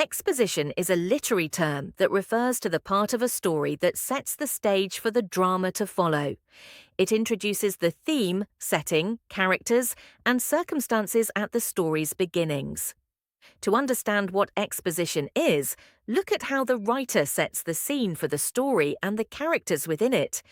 Exposition is a literary term that refers to the part of a story that sets the stage for the drama to follow. It introduces the theme, setting, characters, and circumstances at the story's beginnings. To understand what exposition is, look at how the writer sets the scene for the story and the characters within it.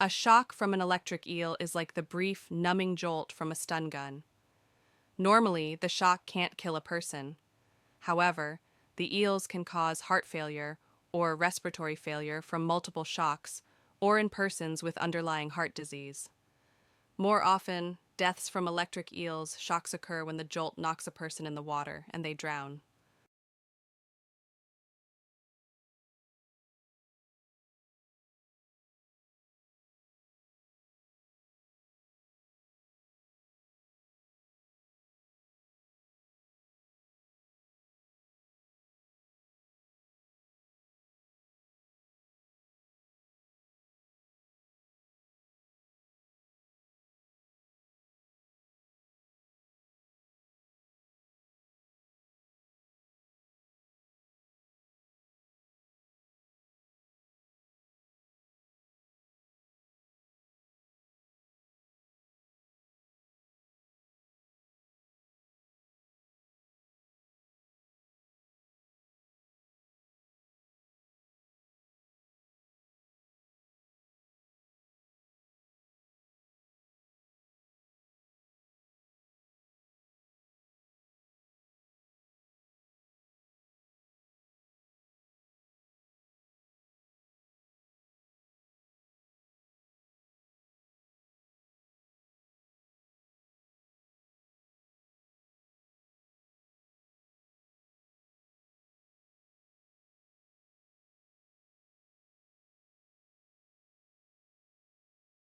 A shock from an electric eel is like the brief, numbing jolt from a stun gun. Normally, the shock can't kill a person. However, the eels can cause heart failure or respiratory failure from multiple shocks or in persons with underlying heart disease. More often, deaths from electric eels shocks occur when the jolt knocks a person in the water and they drown.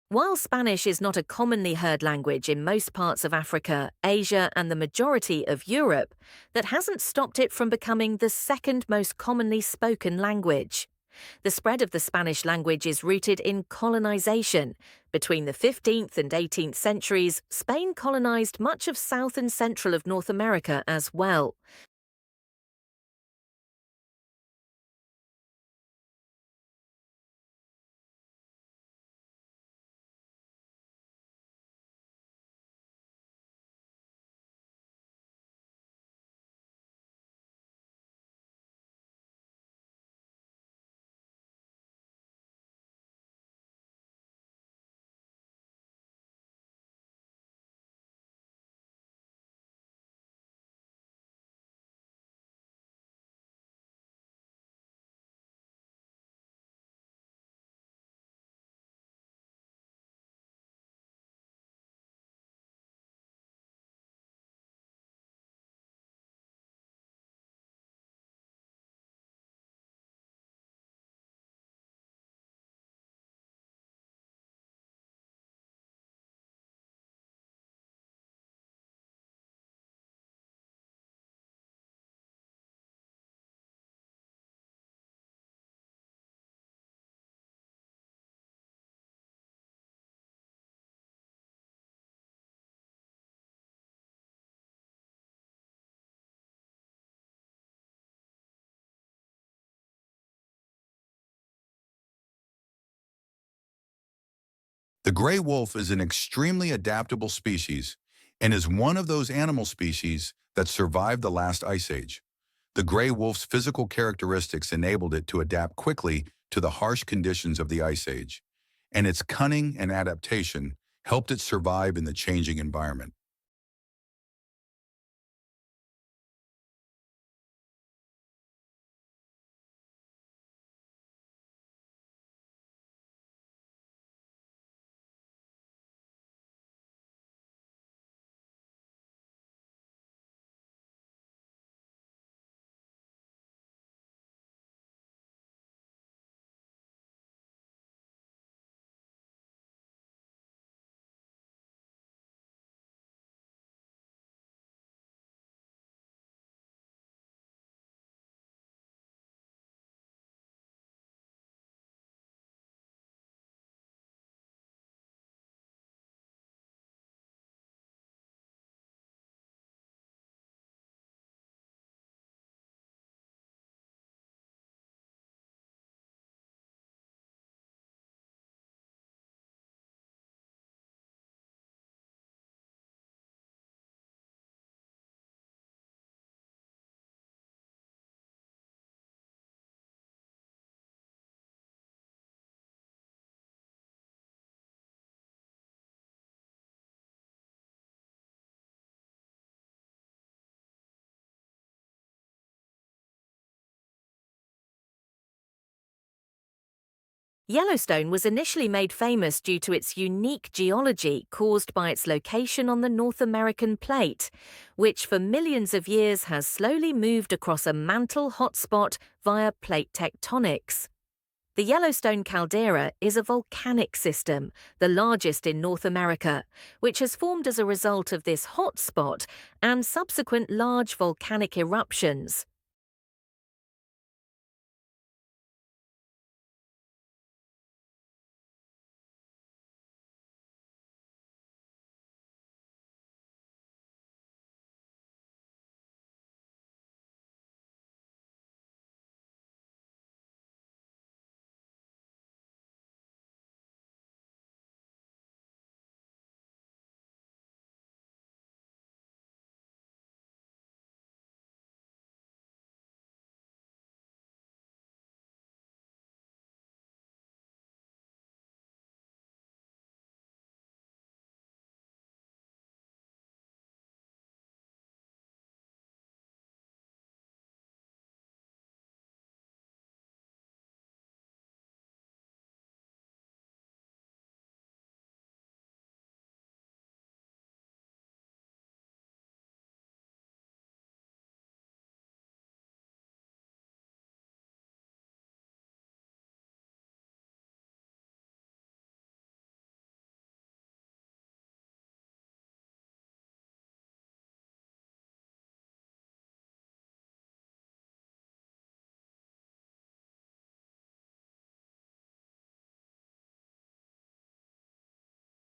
While Spanish is not a commonly heard language in most parts of Africa, Asia, and the majority of Europe, that hasn't stopped it from becoming the second most commonly spoken language. The spread of the Spanish language is rooted in colonization. Between the 15th and 18th centuries, Spain colonized much of South and Central of North America as well. The gray wolf is an extremely adaptable species and is one of those animal species that survived the last ice age. The gray wolf's physical characteristics enabled it to adapt quickly to the harsh conditions of the ice age, and its cunning and adaptation helped it survive in the changing environment. Yellowstone was initially made famous due to its unique geology caused by its location on the North American plate, which for millions of years has slowly moved across a mantle hotspot via plate tectonics. The Yellowstone caldera is a volcanic system, the largest in North America, which has formed as a result of this hotspot and subsequent large volcanic eruptions.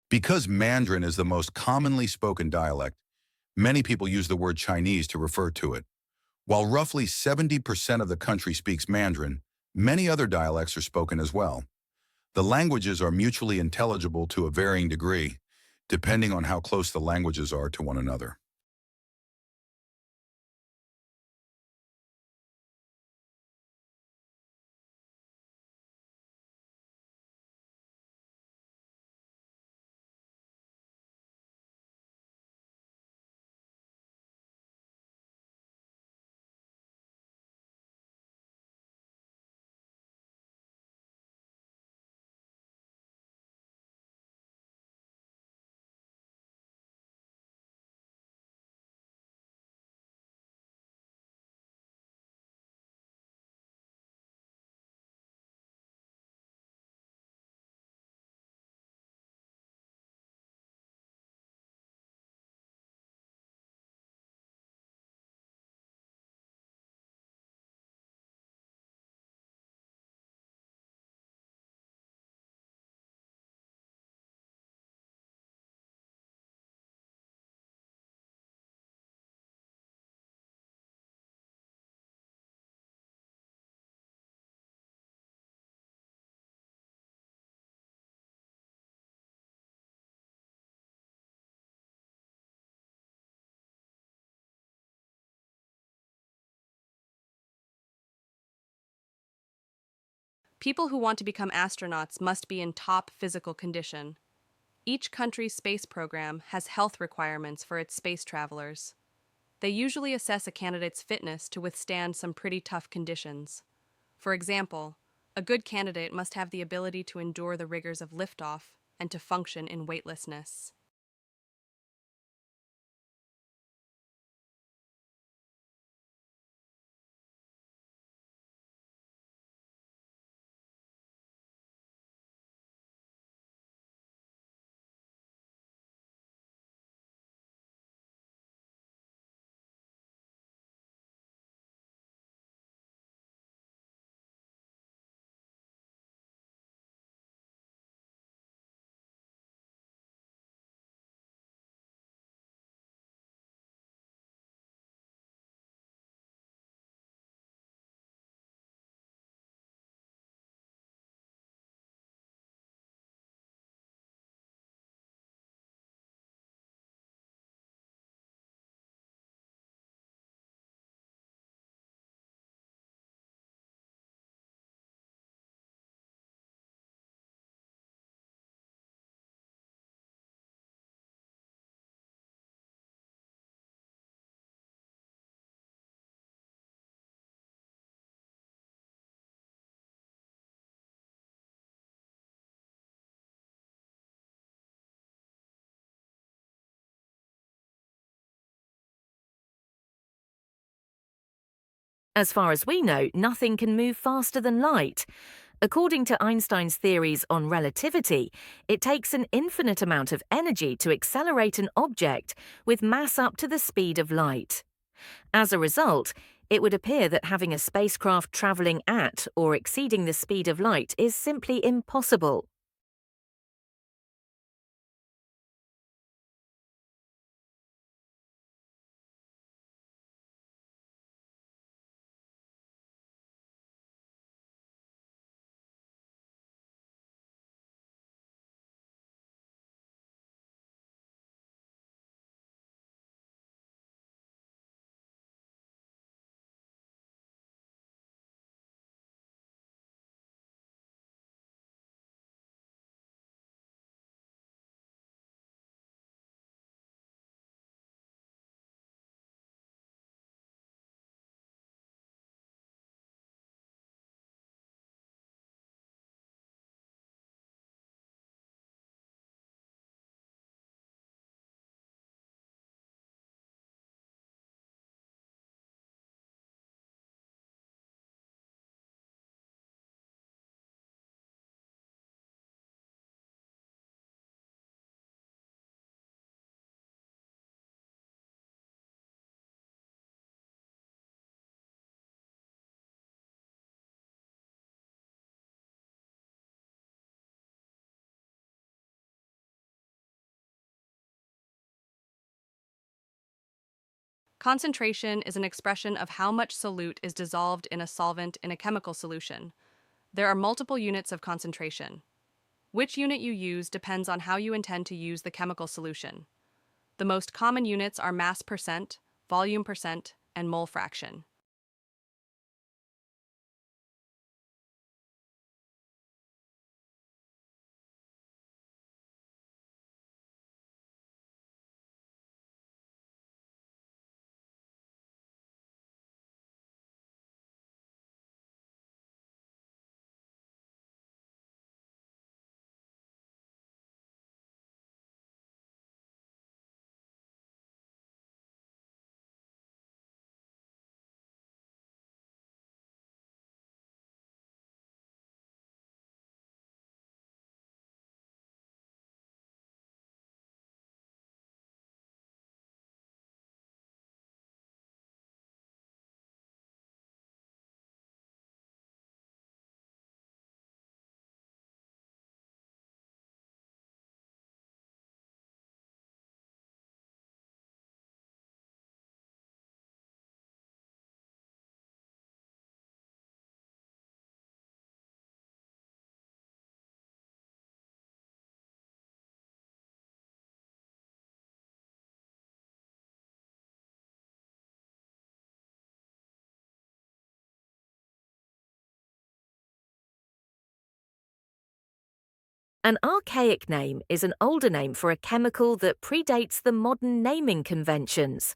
Because Mandarin is the most commonly spoken dialect, many people use the word Chinese to refer to it. While roughly 70% of the country speaks Mandarin, many other dialects are spoken as well. The languages are mutually intelligible to a varying degree, depending on how close the languages are to one another. People who want to become astronauts must be in top physical condition. Each country's space program has health requirements for its space travelers. They usually assess a candidate's fitness to withstand some pretty tough conditions. For example, a good candidate must have the ability to endure the rigors of liftoff and to function in weightlessness. As far as we know, nothing can move faster than light. According to Einstein's theories on relativity, it takes an infinite amount of energy to accelerate an object with mass up to the speed of light. As a result, it would appear that having a spacecraft traveling at or exceeding the speed of light is simply impossible. Concentration is an expression of how much solute is dissolved in a solvent in a chemical solution. There are multiple units of concentration. Which unit you use depends on how you intend to use the chemical solution. The most common units are mass percent, volume percent, and mole fraction. An archaic name is an older name for a chemical that predates the modern naming conventions.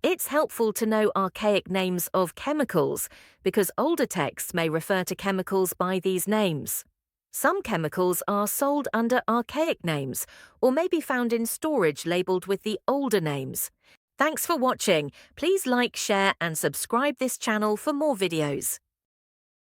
It's helpful to know archaic names of chemicals because older texts may refer to chemicals by these names. Some chemicals are sold under archaic names or may be found in storage labeled with the older names. Thanks for watching. Please like, share and subscribe this channel for more videos.